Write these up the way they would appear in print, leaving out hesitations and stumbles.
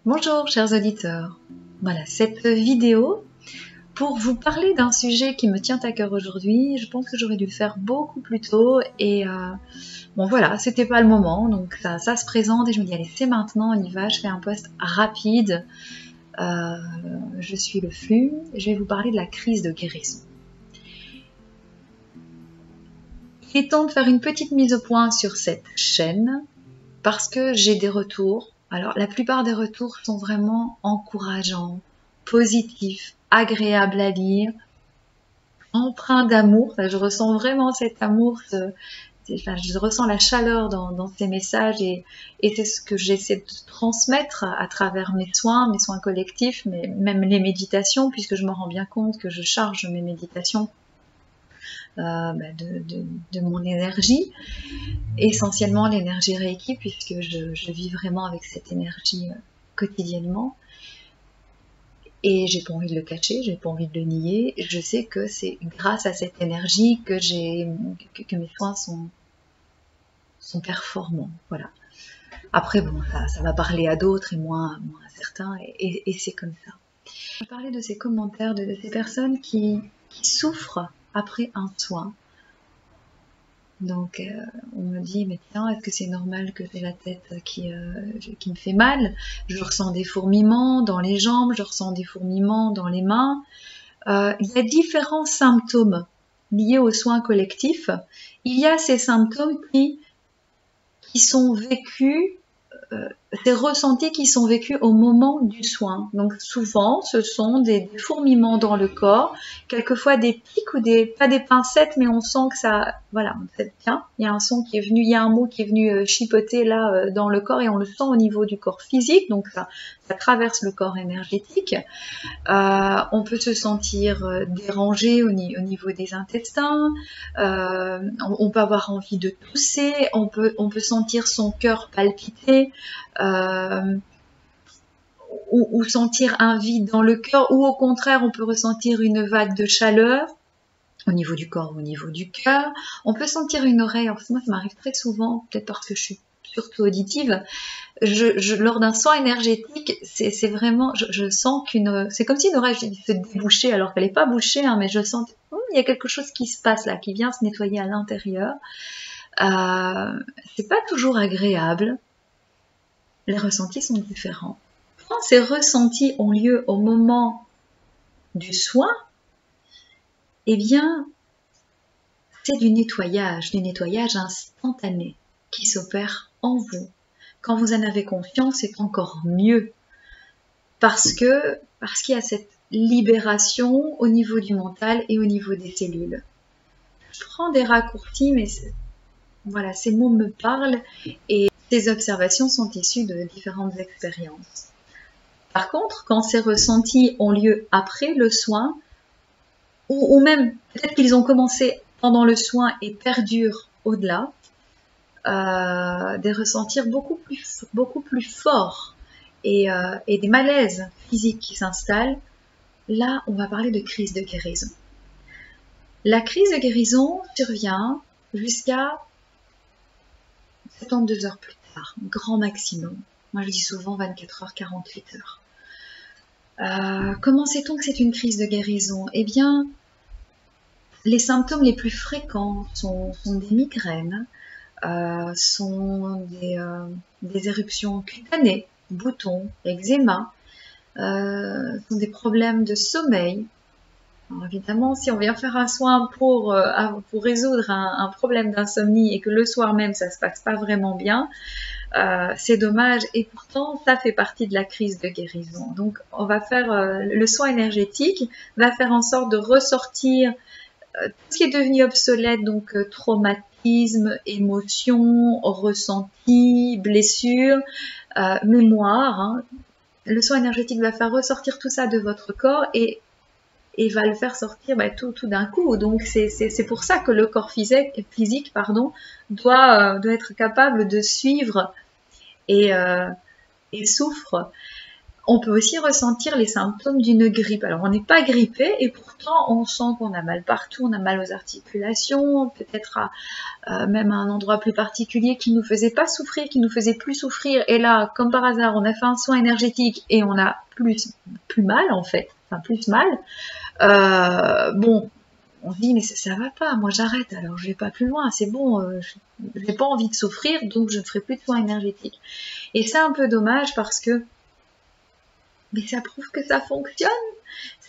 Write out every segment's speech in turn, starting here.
Bonjour chers auditeurs, voilà cette vidéo pour vous parler d'un sujet qui me tient à cœur aujourd'hui. Je pense que j'aurais dû le faire beaucoup plus tôt et bon voilà, c'était pas le moment, donc ça se présente et je me dis allez c'est maintenant, on y va, je fais un post rapide, je suis le flux, je vais vous parler de la crise de guérison. Il est temps de faire une petite mise au point sur cette chaîne parce que j'ai des retours. Alors la plupart des retours sont vraiment encourageants, positifs, agréables à lire, empreints d'amour. Je ressens vraiment cet amour, je ressens la chaleur dans ces messages et c'est ce que j'essaie de transmettre à travers mes soins collectifs, mais même les méditations, puisque je me rends bien compte que je charge mes méditations de mon énergie, essentiellement l'énergie Reiki, puisque je vis vraiment avec cette énergie quotidiennement. Et j'ai pas envie de le cacher, j'ai pas envie de le nier. Je sais que c'est grâce à cette énergie que mes soins sont performants. Voilà. Après, bon, ça va parler à d'autres et moins à certains, et c'est comme ça. Je vais parler de ces commentaires, de ces personnes qui souffrent après un soin. Donc on me dit, mais tiens, est-ce que c'est normal que j'ai la tête qui me fait mal? Je ressens des fourmillements dans les jambes, je ressens des fourmillements dans les mains. Il y a différents symptômes liés aux soins collectifs. Il y a ces symptômes qui sont vécus, ces ressentis qui sont vécus au moment du soin. Donc souvent, ce sont des fourmillements dans le corps, quelquefois des pics ou pas des pincettes, mais on sent que ça, voilà, on sait bien, il y a un son qui est venu, il y a un mot qui est venu chipoter là dans le corps et on le sent au niveau du corps physique, donc ça traverse le corps énergétique. On peut se sentir dérangé au niveau des intestins, on peut avoir envie de tousser, on peut sentir son cœur palpiter, ou sentir un vide dans le cœur, ou au contraire on peut ressentir une vague de chaleur au niveau du corps, au niveau du cœur. On peut sentir une oreille, alors moi ça m'arrive très souvent, peut-être parce que je suis surtout auditive, lors d'un soin énergétique, c'est vraiment, je sens c'est comme si une oreille se débouchait alors qu'elle n'est pas bouchée, hein, mais je sens il y a quelque chose qui se passe là, qui vient se nettoyer à l'intérieur. C'est pas toujours agréable. Les ressentis sont différents. Quand ces ressentis ont lieu au moment du soin, eh bien, c'est du nettoyage instantané qui s'opère en vous. Quand vous en avez conscience, c'est encore mieux. Parce qu'il y a cette libération au niveau du mental et au niveau des cellules. Je prends des raccourcis, mais voilà, ces mots me parlent et ces observations sont issues de différentes expériences. Par contre, quand ces ressentis ont lieu après le soin, ou même peut-être qu'ils ont commencé pendant le soin et perdurent au-delà, des ressentis beaucoup plus forts et des malaises physiques qui s'installent, là on va parler de crise de guérison. La crise de guérison survient jusqu'à 72 heures plus tard, grand maximum. Moi je dis souvent 24 heures, 48 heures. Comment sait-on que c'est une crise de guérison? Eh bien, les symptômes les plus fréquents sont des migraines, sont des éruptions cutanées, boutons, eczéma, sont des problèmes de sommeil. Alors évidemment, si on vient faire un soin pour résoudre un problème d'insomnie et que le soir même ça se passe pas vraiment bien, c'est dommage, et pourtant ça fait partie de la crise de guérison. Donc on va faire le soin énergétique va faire en sorte de ressortir tout ce qui est devenu obsolète, donc traumatisme, émotion, ressenti, blessure, mémoire. Hein. Le soin énergétique va faire ressortir tout ça de votre corps et va le faire sortir tout d'un coup. Donc c'est pour ça que le corps physique doit être capable de suivre et souffre On peut aussi ressentir les symptômes d'une grippe. Alors, on n'est pas grippé et pourtant, on sent qu'on a mal partout, on a mal aux articulations, peut-être même à un endroit plus particulier qui ne nous faisait pas souffrir, qui nous faisait plus souffrir. Et là, comme par hasard, on a fait un soin énergétique et on a plus mal en fait, enfin plus mal. Bon, on se dit mais ça va pas, moi j'arrête, alors je vais pas plus loin, c'est bon, je n'ai pas envie de souffrir, donc je ne ferai plus de soins énergétiques. Et c'est un peu dommage parce que mais ça prouve que ça fonctionne.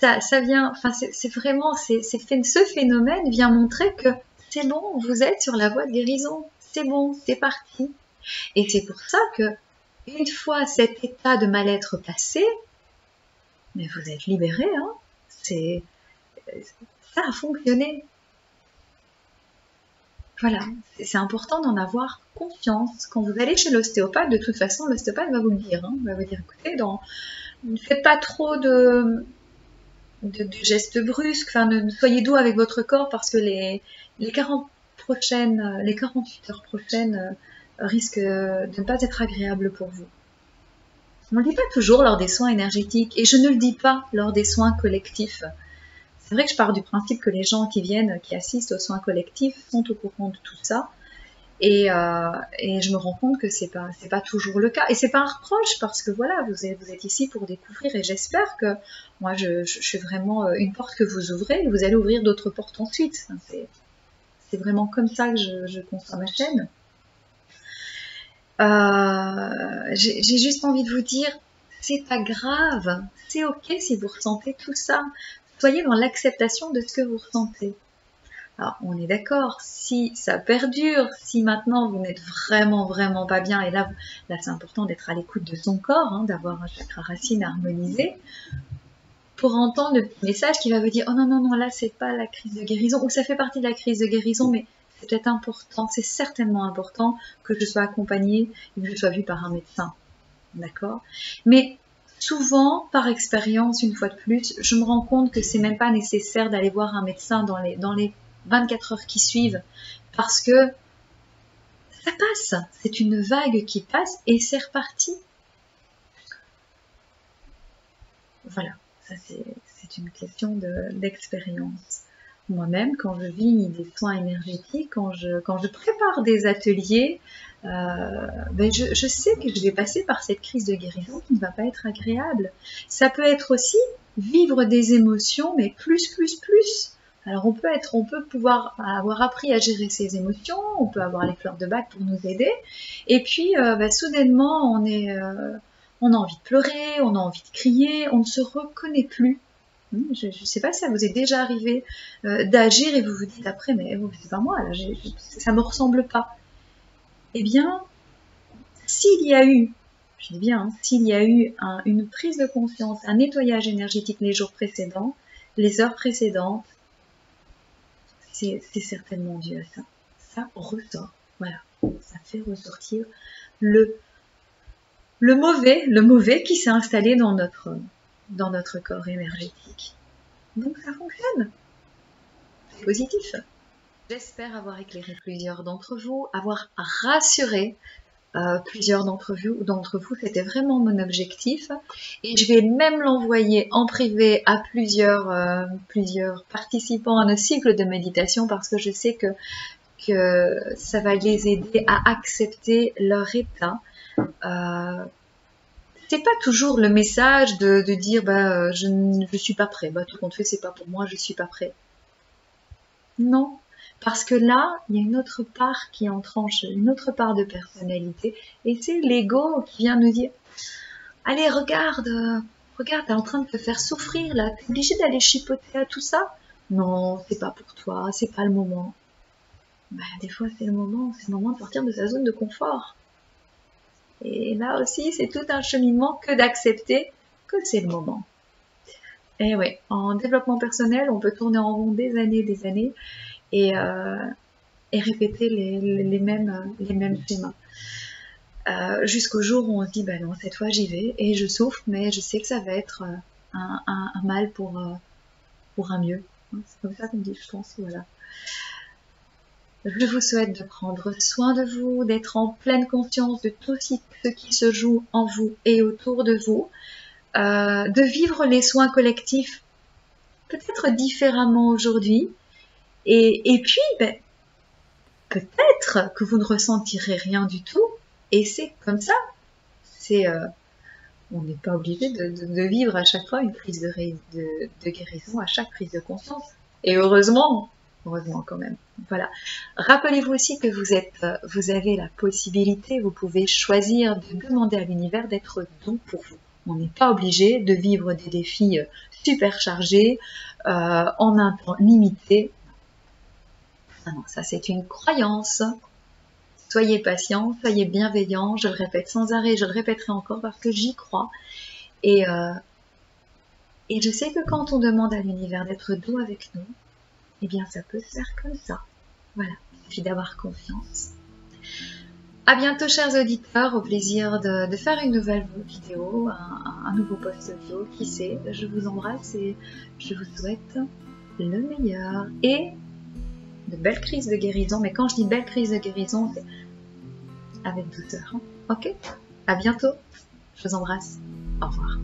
Ça vient, enfin c'est vraiment, ce phénomène vient montrer que c'est bon, vous êtes sur la voie de guérison, c'est bon, c'est parti. Et c'est pour ça que une fois cet état de mal-être passé, mais vous êtes libéré, hein. Ça a fonctionné. Voilà, c'est important d'en avoir conscience. Quand vous allez chez l'ostéopathe, de toute façon, l'ostéopathe va vous le dire. Hein. Il va vous dire, écoutez, ne faites pas trop de gestes brusques, enfin, soyez doux avec votre corps parce que les 48 heures prochaines risquent de ne pas être agréables pour vous. On ne le dit pas toujours lors des soins énergétiques et je ne le dis pas lors des soins collectifs. C'est vrai que je pars du principe que les gens qui viennent, qui assistent aux soins collectifs sont au courant de tout ça. Et je me rends compte que c'est pas toujours le cas. Et c'est pas un reproche parce que voilà, vous êtes ici pour découvrir et j'espère que moi je suis vraiment une porte que vous ouvrez et vous allez ouvrir d'autres portes ensuite. C'est vraiment comme ça que je conçois ma chaîne. J'ai juste envie de vous dire, c'est pas grave, c'est ok si vous ressentez tout ça. Soyez dans l'acceptation de ce que vous ressentez. Alors, on est d'accord, si ça perdure, si maintenant vous n'êtes vraiment pas bien, et là c'est important d'être à l'écoute de son corps, hein, d'avoir un chakra racine harmonisé, pour entendre le petit message qui va vous dire « Oh non, là c'est pas la crise de guérison » ou ça fait partie de la crise de guérison, mais c'est peut-être important, c'est certainement important que je sois accompagnée et que je sois vue par un médecin. D'accord ? Mais souvent, par expérience, une fois de plus, je me rends compte que c'est même pas nécessaire d'aller voir un médecin dans les 24 heures qui suivent, parce que ça passe, c'est une vague qui passe et c'est reparti. Voilà, ça c'est une question d'expérience. Moi-même, quand je vis des soins énergétiques, quand je prépare des ateliers, je sais que je vais passer par cette crise de guérison qui ne va pas être agréable. Ça peut être aussi vivre des émotions, mais plus. Alors on peut pouvoir avoir appris à gérer ses émotions, on peut avoir les fleurs de bac pour nous aider, et puis soudainement on a envie de pleurer, on a envie de crier, on ne se reconnaît plus. Je ne sais pas si ça vous est déjà arrivé d'agir et vous vous dites après mais c'est pas moi, là, ça me ressemble pas. Eh bien, s'il y a eu, je dis bien, s'il y a eu une prise de conscience, un nettoyage énergétique les jours précédents, les heures précédentes, c'est certainement dû à ça. Ça ressort, voilà, ça fait ressortir le mauvais qui s'est installé dans notre corps énergétique. Donc ça fonctionne, c'est positif. J'espère avoir éclairé plusieurs d'entre vous, avoir rassuré plusieurs d'entre vous, c'était vraiment mon objectif. Et je vais même l'envoyer en privé à plusieurs participants à nos cycles de méditation parce que je sais que ça va les aider à accepter leur état. C'est pas toujours le message de dire je suis pas prêt, tout compte fait c'est pas pour moi, je suis pas prêt. Non, parce que là, il y a une autre part qui entre en jeu, une autre part de personnalité, et c'est l'ego qui vient nous dire « Allez, regarde, t'es en train de te faire souffrir, là, t'es obligé d'aller chipoter à tout ça ?» Non, c'est pas pour toi, c'est pas le moment. Des fois, c'est le moment de sortir de sa zone de confort. Et là aussi, c'est tout un cheminement que d'accepter que c'est le moment. Et ouais, en développement personnel, on peut tourner en rond des années, et répéter les mêmes schémas. Jusqu'au jour où on se dit, non, cette fois j'y vais, et je souffre, mais je sais que ça va être un mal pour un mieux. C'est comme ça qu'on dit, je pense, voilà. Je vous souhaite de prendre soin de vous, d'être en pleine conscience de tout ce qui se joue en vous et autour de vous. de vivre les soins collectifs peut-être différemment aujourd'hui. Et puis, ben, peut-être que vous ne ressentirez rien du tout. Et c'est comme ça. On n'est pas obligé de vivre à chaque fois une prise de guérison, à chaque prise de conscience. Et heureusement quand même. Voilà. Rappelez-vous aussi que vous avez la possibilité, vous pouvez choisir de demander à l'univers d'être doux pour vous. On n'est pas obligé de vivre des défis super chargés en un temps limité. Non, ça c'est une croyance. Soyez patient, soyez bienveillant, je le répète sans arrêt, je le répéterai encore parce que j'y crois. Et je sais que quand on demande à l'univers d'être doux avec nous, eh bien ça peut se faire comme ça. Voilà, il suffit d'avoir confiance. À bientôt chers auditeurs, au plaisir de faire une nouvelle vidéo, un nouveau post audio, qui sait. Je vous embrasse et je vous souhaite le meilleur. Et de belles crises de guérison, mais quand je dis belles crises de guérison, c'est avec douceur. Hein. Ok? À bientôt. Je vous embrasse. Au revoir.